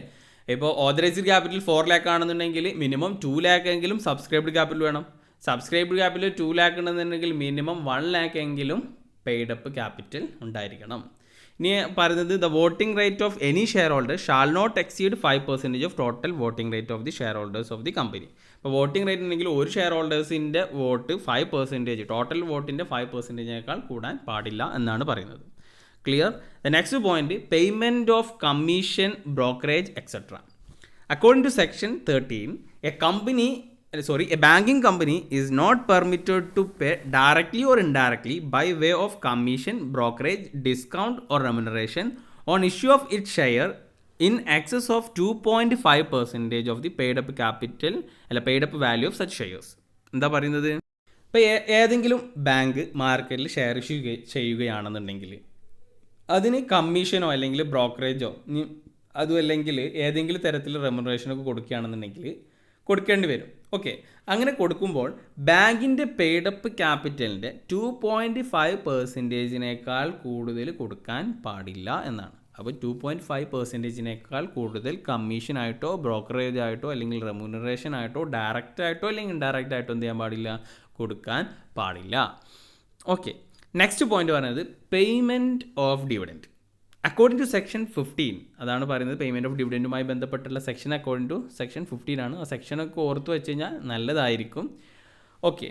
ഇപ്പോൾ ഓതറൈസ്ഡ് ക്യാപിറ്റൽ 4 lakh ആണെന്നുണ്ടെങ്കിൽ മിനിമം 2 lakh എങ്കിലും സബ്സ്ക്രൈബ്ഡ് ക്യാപിറ്റൽ വേണം. സബ്സ്ക്രൈബ്ഡ് ക്യാപിറ്റൽ 2 lakh ഉണ്ടെന്നുണ്ടെങ്കിൽ മിനിമം 1 lakh എങ്കിലും പെയ്ഡ് അപ്പ് ക്യാപിറ്റൽ ഉണ്ടായിരിക്കണം. ഇനി പറയുന്നത് the voting rate of any share holder shall not exceed 5% of total voting rate of the share holders of the company. ഇപ്പോൾ voting rate ഉണ്ടെങ്കിൽ ഒരു share ഹോൾഡേഴ്സിൻ്റെ vote 5%, total വോട്ടിൻ്റെ 5%-നേക്കാൾ കൂടാൻ പാടില്ല എന്നാണ് പറയുന്നത്. Clear? The next point, payment of commission, brokerage etcetera. According to section 13, a banking company is not permitted to pay directly or indirectly by way of commission, brokerage, discount or remuneration on issue of its share in excess of 2.5% of the paid up capital അല്ല paid up value of such shares. എന്താ പറയുന്നത്, ഇപ്പോൾ ഏതെങ്കിലും bank മാർക്കറ്റിൽ share issue ചെയ്യുകയാണെന്നുണ്ടെങ്കിൽ അതിന് കമ്മീഷനോ അല്ലെങ്കിൽ ബ്രോക്കറേജോ അതും അല്ലെങ്കിൽ ഏതെങ്കിലും തരത്തിൽ റെമുനറേഷനൊക്കെ കൊടുക്കുകയാണെന്നുണ്ടെങ്കിൽ കൊടുക്കേണ്ടി വരും. ഓക്കെ, അങ്ങനെ കൊടുക്കുമ്പോൾ ബാങ്കിൻ്റെ പെയ്ഡ് അപ്പ് ക്യാപിറ്റലിൻ്റെ 2.5%-നേക്കാൾ കൂടുതൽ കൊടുക്കാൻ പാടില്ല എന്നാണ്. അപ്പോൾ 2.5%-നേക്കാൾ കൂടുതൽ കമ്മീഷനായിട്ടോ ബ്രോക്കറേജ് ആയിട്ടോ അല്ലെങ്കിൽ റെമുനറേഷൻ ആയിട്ടോ ഡയറക്റ്റ് ആയിട്ടോ അല്ലെങ്കിൽ ഇൻഡയറക്റ്റ് ആയിട്ടോ എന്ത് ചെയ്യാൻ പാടില്ല, കൊടുക്കാൻ പാടില്ല. ഓക്കെ, നെക്സ്റ്റ് പോയിന്റ് പറയുന്നത് payment of dividend. According to section 15, അതാണ് പറയുന്നത് പേയ്മെൻറ്റ് ഓഫ് ഡിവിഡൻറ്റുമായി ബന്ധപ്പെട്ടുള്ള സെക്ഷൻ അക്കോർഡിംഗ് ടു സെക്ഷൻ 15 ആണ്. ആ സെക്ഷനൊക്കെ ഓർത്ത് വെച്ച് കഴിഞ്ഞാൽ നല്ലതായിരിക്കും. Okay,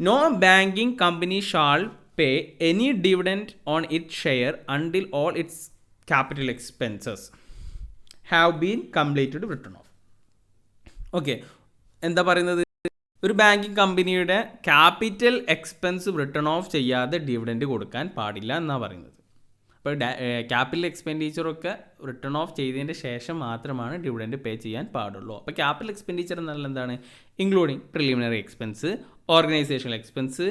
no banking company shall pay any dividend on it share until all its capital expenses have been completed written off. Okay, എന്താ പറയുന്നത്, ഒരു ബാങ്കിങ് കമ്പനിയുടെ ക്യാപിറ്റൽ എക്സ്പെൻസ് റിട്ടേൺ ഓഫ് ചെയ്യാതെ ഡിവിഡൻറ്റ് കൊടുക്കാൻ പാടില്ല എന്നാണ് പറയുന്നത്. അപ്പോൾ ക്യാപിറ്റൽ എക്സ്പെൻഡിച്ചറൊക്കെ റിട്ടേൺ ഓഫ് ചെയ്തതിൻ്റെ ശേഷം മാത്രമാണ് ഡിവിഡൻറ്റ് പേ ചെയ്യാൻ പാടുള്ളൂ. അപ്പോൾ ക്യാപിറ്റൽ എക്സ്പെൻഡിച്ചർ എന്നാൽ എന്താണ്, including preliminary expense, organisational expense,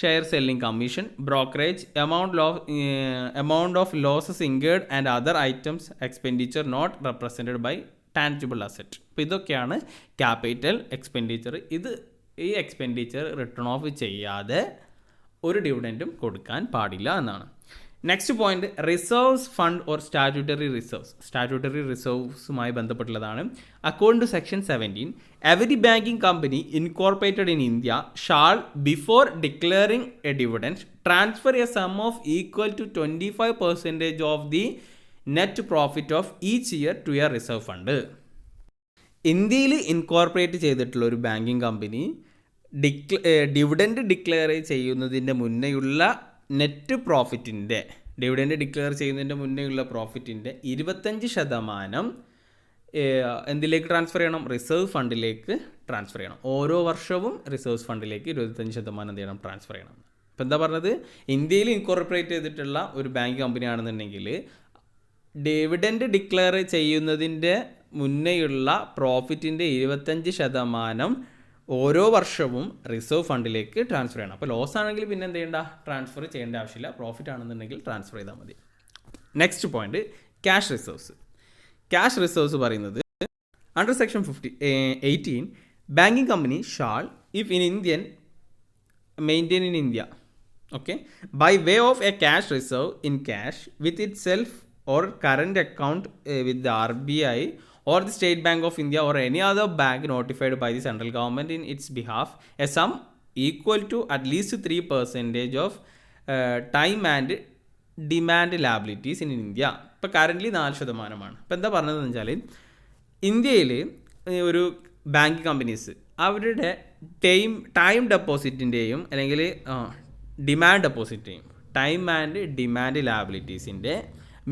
share selling commission, brokerage, amount of losses incurred and other items expenditure not represented by tangible asset. അപ്പോൾ ഇതൊക്കെയാണ് ക്യാപിറ്റൽ എക്സ്പെൻഡിച്ചർ. ഈ എക്സ്പെൻഡിച്ചർ റിട്ടേൺ ഓഫ് ചെയ്യാതെ ഒരു ഡിവിഡൻറ്റും കൊടുക്കാൻ പാടില്ല എന്നാണ്. Next point, reserves fund or statutory റിസർവ്സുമായി ബന്ധപ്പെട്ടുള്ളതാണ്. According to section 17, every banking company incorporated in India shall before declaring a dividend transfer a sum of equal to 25% of the net profit of each year to a reserve fund. ഇന്ത്യയിൽ incorporate ചെയ്തിട്ടുള്ള ഒരു banking company dividend declare ചെയ്യുന്നതിൻ്റെ മുന്നേയുള്ള net പ്രോഫിറ്റിൻ്റെ dividend declare ചെയ്യുന്നതിൻ്റെ മുന്നേയുള്ള പ്രോഫിറ്റിൻ്റെ 25% എന്തിലേക്ക് ട്രാൻസ്ഫർ ചെയ്യണം, റിസർവ് ഫണ്ടിലേക്ക് ട്രാൻസ്ഫർ ചെയ്യണം. ഓരോ വർഷവും റിസർവ് ഫണ്ടിലേക്ക് 25% എന്ത് ചെയ്യണം, ട്രാൻസ്ഫർ ചെയ്യണം. അപ്പോൾ എന്താ പറഞ്ഞത്, ഇന്ത്യയിൽ ഇൻകോർപ്പറേറ്റ് ചെയ്തിട്ടുള്ള ഒരു ബാങ്ക് കമ്പനി ആണെന്നുണ്ടെങ്കിൽ ഡിവിഡൻറ്റ് ഡിക്ലെയർ ചെയ്യുന്നതിൻ്റെ മുന്നേയുള്ള പ്രോഫിറ്റിൻ്റെ 25% ഓരോ വർഷവും റിസർവ് ഫണ്ടിലേക്ക് ട്രാൻസ്ഫർ ചെയ്യണം. അപ്പോൾ ലോസ് ആണെങ്കിൽ പിന്നെ എന്ത് ചെയ്യേണ്ട, ട്രാൻസ്ഫർ ചെയ്യേണ്ട ആവശ്യമില്ല. പ്രോഫിറ്റ് ആണെന്നുണ്ടെങ്കിൽ ട്രാൻസ്ഫർ ചെയ്താൽ മതി. Next point, cash reserves. Cash reserves പറയുന്നത് under section 18 banking company shall if in Indian maintain in India, okay, by way of a cash reserve in cash with itself or current account with the RBI or the State Bank of India or any other bank notified by the central government in its behalf a sum equal to at least 3% of time and demand liabilities in India. ഇപ്പോൾ currently 4%. ഇപ്പോൾ എന്താ പറഞ്ഞതെന്ന് വെച്ചാൽ ഇന്ത്യയിൽ ഒരു bank companies അവരുടെ time ഡെപ്പോസിറ്റിൻ്റെയും അല്ലെങ്കിൽ ഡിമാൻഡ് ഡെപ്പോസിറ്റിൻ്റെയും ടൈം ആൻഡ് ഡിമാൻഡ് ലാബിലിറ്റീസിൻ്റെ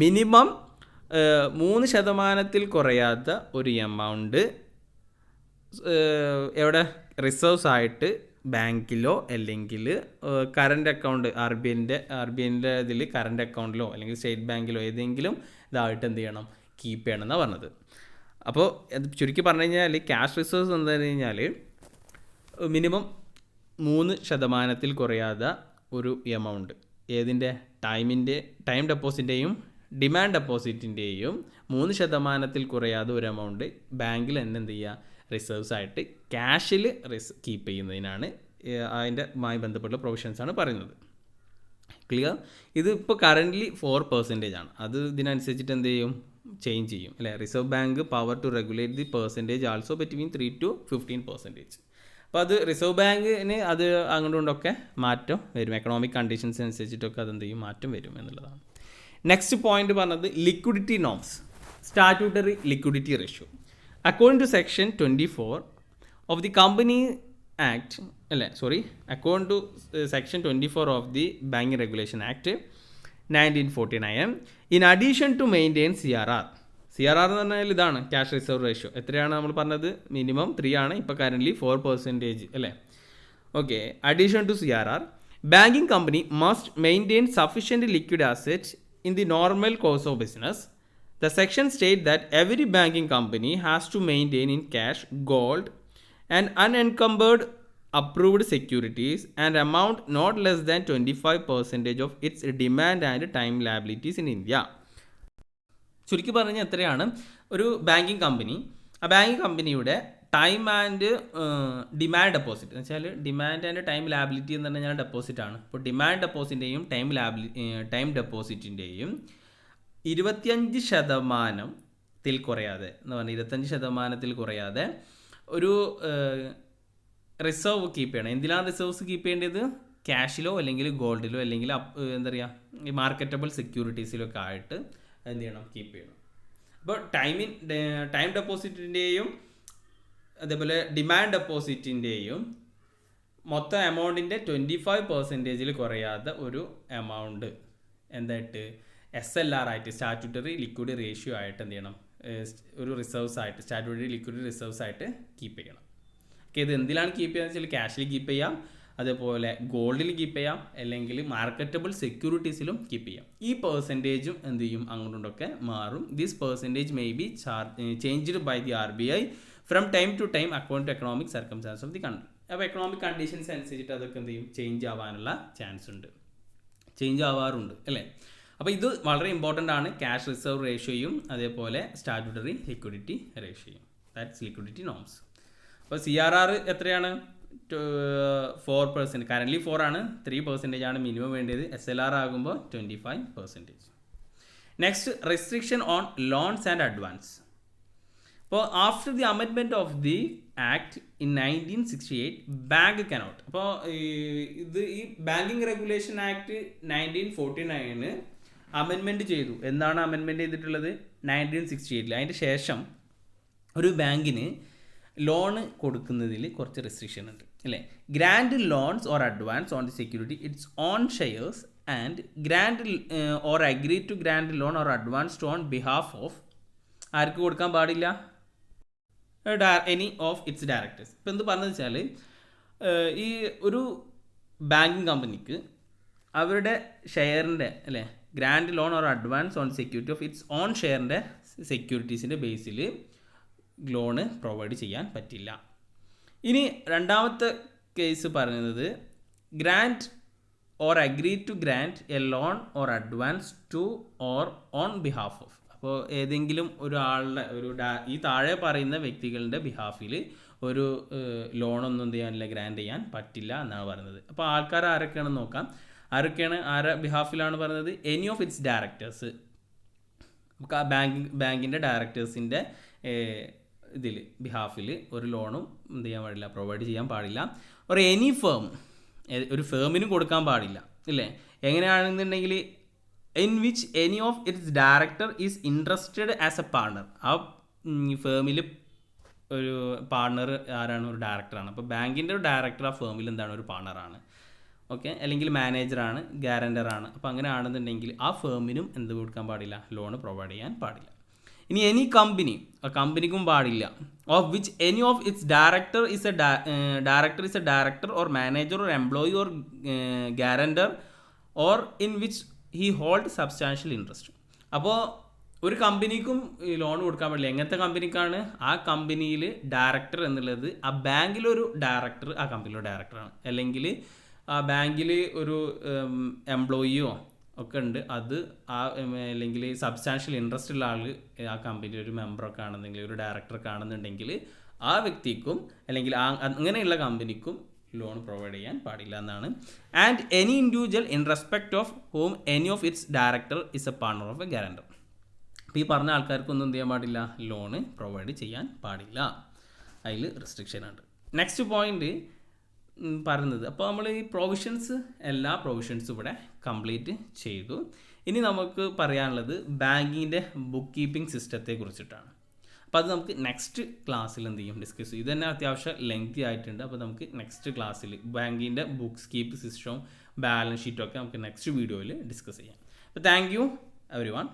മിനിമം 3% കുറയാത്ത ഒരു എമൗണ്ട് എവിടെ റിസർവ്സ് ആയിട്ട് ബാങ്കിലോ അല്ലെങ്കിൽ കറണ്ട് അക്കൗണ്ട് ആർ ബി ഐൻ്റെ ഇതിൽ കറണ്ട് അക്കൗണ്ടിലോ അല്ലെങ്കിൽ സ്റ്റേറ്റ് ബാങ്കിലോ ഏതെങ്കിലും ഇതായിട്ട് എന്ത് ചെയ്യണം, കീപ്പ് ചെയ്യണം എന്നാണ് പറഞ്ഞത്. അപ്പോൾ അത് ചുരുക്കി പറഞ്ഞു കഴിഞ്ഞാൽ ക്യാഷ് റിസർവ്സ് എന്താ പറഞ്ഞു കഴിഞ്ഞാൽ മിനിമം 3% കുറയാതെ ഒരു എമൗണ്ട് ഏതിൻ്റെ ടൈം ഡെപ്പോസിറ്റിൻ്റെയും ഡിമാൻഡ് ഡെപ്പോസിറ്റിൻ്റെയും 3% കുറയാതെ ഒരു എമൗണ്ട് ബാങ്കിൽ തന്നെ എന്ത് ചെയ്യുക, റിസർവ്സ് ആയിട്ട് ക്യാഷിൽ കീപ്പ് ചെയ്യുന്നതിനാണ് അതിൻ്റെമായി ബന്ധപ്പെട്ട പ്രൊവിഷൻസാണ് പറയുന്നത്. ക്ലിയർ? ഇത് ഇപ്പോൾ കറൻ്റ്ലി 4% ആണ്. അത് ഇതിനനുസരിച്ചിട്ട് എന്ത് ചെയ്യും, ചേഞ്ച് ചെയ്യും അല്ലേ. Reserve bank power to regulate the percentage also between 3 to 15%. അപ്പോൾ അത് റിസർവ് ബാങ്കിന് അത് അങ്ങോട്ടുകൊണ്ടൊക്കെ മാറ്റം വരും. എക്കണോമിക് കണ്ടീഷൻസ് അനുസരിച്ചിട്ടൊക്കെ അതെന്ത് ചെയ്യും, മാറ്റം വരും എന്നുള്ളതാണ്. നെക്സ്റ്റ് പോയിന്റ് പറഞ്ഞത് liquidity norms, statutory liquidity ratio. According to section 24 of the company act according to section 24 of the banking regulation act 1949, in addition to maintain CRR എന്ന് പറഞ്ഞാൽ ഇതാണ് ക്യാഷ് റിസർവ് റേഷ്യോ. എത്രയാണ് നമ്മൾ പറഞ്ഞത്, മിനിമം 3 ആണ്, ഇപ്പോൾ currently 4% അല്ലേ. Okay, addition to CRR banking company must maintain sufficient liquid asset in the normal course of business. The section states that every banking company has to maintain in cash, gold and unencumbered approved securities and amount not less than 25% of its demand and time liabilities in India. ചുരുക്കി പറഞ്ഞാൽ എത്രയാണ് ഒരു banking company, ആ banking കമ്പനിയുടെ time and demand deposit എന്ന് വെച്ചാൽ demand and time liability എന്ന് പറഞ്ഞാൽ ഡെപ്പോസിറ്റാണ്. അപ്പോൾ ഡിമാൻഡ് ഡെപ്പോസിറ്റിൻ്റെയും ടൈം ഡെപ്പോസിറ്റിൻ്റെയും 25% കുറയാതെ എന്ന് പറഞ്ഞാൽ 25% കുറയാതെ ഒരു റിസർവ് കീപ്പ് ചെയ്യണം. എന്തിനാണ് റിസർവ്സ് കീപ്പ് ചെയ്യേണ്ടത്, ക്യാഷിലോ അല്ലെങ്കിൽ ഗോൾഡിലോ അല്ലെങ്കിൽ എന്താ പറയുക ഈ മാർക്കറ്റബിൾ സെക്യൂരിറ്റീസിലൊക്കെ ആയിട്ട് എന്ത് ചെയ്യണം, കീപ്പ് ചെയ്യണം. അപ്പോൾ ടൈം ഡെപ്പോസിറ്റിൻ്റെയും അതേപോലെ ഡിമാൻഡ് ഡെപ്പോസിറ്റിൻ്റെയും മൊത്തം എമൗണ്ടിൻ്റെ 25% കുറയാതെ ഒരു എമൗണ്ട് എന്തായിട്ട് SLR ആയിട്ട് സ്റ്റാറ്റ്യൂട്ടറി ലിക്വിഡ് റേഷ്യോ ആയിട്ട് എന്ത് ചെയ്യണം, ഒരു റിസർവ്സ് ആയിട്ട് സ്റ്റാറ്റ്യൂട്ടറി ലിക്വിഡ് റിസർവ്സ് ആയിട്ട് കീപ്പ് ചെയ്യണം. ഓക്കെ, ഇത് എന്തിലാണ് കീപ്പ് ചെയ്യുന്നത് വെച്ചാൽ ക്യാഷിൽ കീപ്പ് ചെയ്യാം, അതേപോലെ ഗോൾഡിൽ കീപ്പ് ചെയ്യാം, അല്ലെങ്കിൽ മാർക്കറ്റബിൾ സെക്യൂരിറ്റീസിലും കീപ്പ് ചെയ്യാം. ഈ പെർസെൻറ്റേജും എന്ത് ചെയ്യും, അങ്ങോട്ടൊക്കെ മാറും. This percentage may be changed by the RBI from time to time according to economic circumstance of the country. അപ്പോൾ എക്കണോമിക് കണ്ടീഷൻസ് അനുസരിച്ചിട്ട് അതൊക്കെ എന്ത് ചെയ്യും, ചേഞ്ച് ആവാനുള്ള ചാൻസ് ഉണ്ട്, ചേഞ്ച് ആവാറുണ്ട് അല്ലേ. അപ്പോൾ ഇത് വളരെ ഇമ്പോർട്ടൻ്റ് ആണ്, ക്യാഷ് റിസർവ് റേഷ്യോയും അതേപോലെ സ്റ്റാറ്റ്യൂട്ടറി ലിക്വിഡിറ്റി റേഷ്യോയും. That's liquidity norms. അപ്പോൾ CRR എത്രയാണ്, 4%. കറൻ്റ്ലി 4 ആണ്, 3% ആണ് മിനിമം വേണ്ടത്. SLR ആകുമ്പോൾ 25%. Next, restriction on loans and advance. അപ്പോൾ after the amendment of the act in 1968 bank cannot. അപ്പോൾ ഈ ബാങ്കിങ് റെഗുലേഷൻ ആക്ട് 1949 അമെൻമെൻറ്റ് ചെയ്തു. എന്താണ് അമെൻമെൻറ്റ് ചെയ്തിട്ടുള്ളത്, 1968. അതിൻ്റെ ശേഷം ഒരു ബാങ്കിന് ലോണ് കൊടുക്കുന്നതിൽ കുറച്ച് റെസ്ട്രിക്ഷൻ ഉണ്ട് അല്ലേ. Grant loans or advance on the security its own shares and grant or agree to grant loan or advance on behalf of ആർക്ക് കൊടുക്കാൻ പാടില്ല, എനി ഓഫ് ഇറ്റ്സ് ഡയറക്ടേഴ്സ്. ഇപ്പോൾ എന്ത് പറഞ്ഞതെന്ന് വെച്ചാൽ ഈ ഒരു ബാങ്കിങ് കമ്പനിക്ക് അവരുടെ ഷെയറിൻ്റെ അല്ലേ grant loan or advance on security of its own ഷെയറിൻ്റെ സെക്യൂരിറ്റീസിൻ്റെ ബേസിൽ ലോണ് പ്രൊവൈഡ് ചെയ്യാൻ പറ്റില്ല. ഇനി രണ്ടാമത്തെ കേസ് പറയുന്നത് grant or agree to grant a loan or advance to or on behalf of. അപ്പോൾ ഏതെങ്കിലും ഒരാളുടെ ഈ താഴെ പറയുന്ന വ്യക്തികളുടെ ബിഹാഫിൽ ഒരു ലോണൊന്നും എന്ത് ചെയ്യാനില്ല, ഗ്രാൻറ്റ് ചെയ്യാൻ പറ്റില്ല എന്നാണ് പറയുന്നത്. അപ്പോൾ ആൾക്കാർ ആരൊക്കെയാണെന്ന് നോക്കാം. ആരുടെ ബിഹാഫിലാണ് പറയുന്നത്? Any of it's directors. നമുക്ക് ആ ബാങ്കിൻ്റെ ഡയറക്ടേഴ്സിൻ്റെ ഇതിൽ ബിഹാഫിൽ ഒരു ലോണും എന്ത് ചെയ്യാൻ പാടില്ല, പ്രൊവൈഡ് ചെയ്യാൻ പാടില്ല. ഒരു എനി ഫേം, ഒരു ഫേമിനും കൊടുക്കാൻ പാടില്ല ഇല്ലേ. എങ്ങനെയാണെന്നുണ്ടെങ്കിൽ in which any of its director is interested as a partner. ആ ഫേമിൽ ഒരു പാർട്ണർ ആരാണ്? ഒരു ഡയറക്ടറാണ്. അപ്പോൾ ബാങ്കിൻ്റെ ഒരു ഡയറക്ടർ ആ ഫേമിൽ എന്താണ്? ഒരു പാർട്ണറാണ്. ഓക്കെ, അല്ലെങ്കിൽ മാനേജറാണ്, ഗ്യാരണ്ടറാണ്. അപ്പോൾ അങ്ങനെ ആണെന്നുണ്ടെങ്കിൽ ആ ഫേമിനും എന്ത് കൊടുക്കാൻ പാടില്ല? ലോണ് പ്രൊവൈഡ് ചെയ്യാൻ പാടില്ല. ഇനി എനി കമ്പനി, ആ കമ്പനിക്കും പാടില്ല. Of which any of its director is A director or manager or employee or guarantor or in which he hold substantial interest. അപ്പോൾ ഒരു കമ്പനിക്കും ഈ ലോൺ കൊടുക്കാൻ പാടില്ല. എങ്ങനത്തെ കമ്പനിക്കാണ്? ആ കമ്പനിയിൽ ഡയറക്ടർ എന്നുള്ളത് ആ ബാങ്കിലൊരു ഡയറക്ടർ ആ കമ്പനിയിലെ ഡയറക്ടറാണ്, അല്ലെങ്കിൽ ആ ബാങ്കിൽ ഒരു എംപ്ലോയിയോ ഒക്കെ ഉണ്ട്, അത് ആ അല്ലെങ്കിൽ സബ്സ്റ്റാൻഷ്യൽ ഇൻട്രസ്റ്റ് ഉള്ള ആൾ ആ കമ്പനിയിൽ ഒരു മെമ്പറൊക്കെ ആണെന്നെങ്കിൽ ഒരു ഡയറക്ടറൊക്കെ ആണെന്നുണ്ടെങ്കിൽ ആ വ്യക്തിക്കും അല്ലെങ്കിൽ അങ്ങനെയുള്ള കമ്പനിക്കും ലോൺ പ്രൊവൈഡ് ചെയ്യാൻ പാടില്ല എന്നാണ്. And any individual in respect of home any of its director is A partner of A guarantor. അപ്പോൾ ഈ പറഞ്ഞ ആൾക്കാർക്കൊന്നും എന്ത് ചെയ്യാൻ പാടില്ല? ലോണ് പ്രൊവൈഡ് ചെയ്യാൻ പാടില്ല. അതിൽ റെസ്ട്രിക്ഷൻ ഉണ്ട്. നെക്സ്റ്റ് പോയിന്റ് പറയുന്നത്, അപ്പോൾ നമ്മൾ ഈ പ്രൊവിഷൻസ് എല്ലാ പ്രൊവിഷൻസും ഇവിടെ കംപ്ലീറ്റ് ചെയ്തു. ഇനി നമുക്ക് പറയാനുള്ളത് ബാങ്കിൻ്റെ ബുക്ക് കീപ്പിംഗ് സിസ്റ്റത്തെ കുറിച്ചിട്ടാണ്. അപ്പോൾ അത് നമുക്ക് നെക്സ്റ്റ് ക്ലാസ്സിൽ എന്ത് ചെയ്യും? ഡിസ്കസ് ചെയ്യും. ഇത് തന്നെ അത്യാവശ്യം ലെങ്തി ആയിട്ടുണ്ട്. അപ്പോൾ നമുക്ക് നെക്സ്റ്റ് ക്ലാസ്സിൽ ബാങ്കിൻ്റെ ബുക്സ് കീപ്പ് സിസ്റ്റവും ബാലൻസ് ഷീറ്റും ഒക്കെ നമുക്ക് നെക്സ്റ്റ് വീഡിയോയിൽ ഡിസ്കസ് ചെയ്യാം. അപ്പോൾ താങ്ക് യു എവരിവൺ.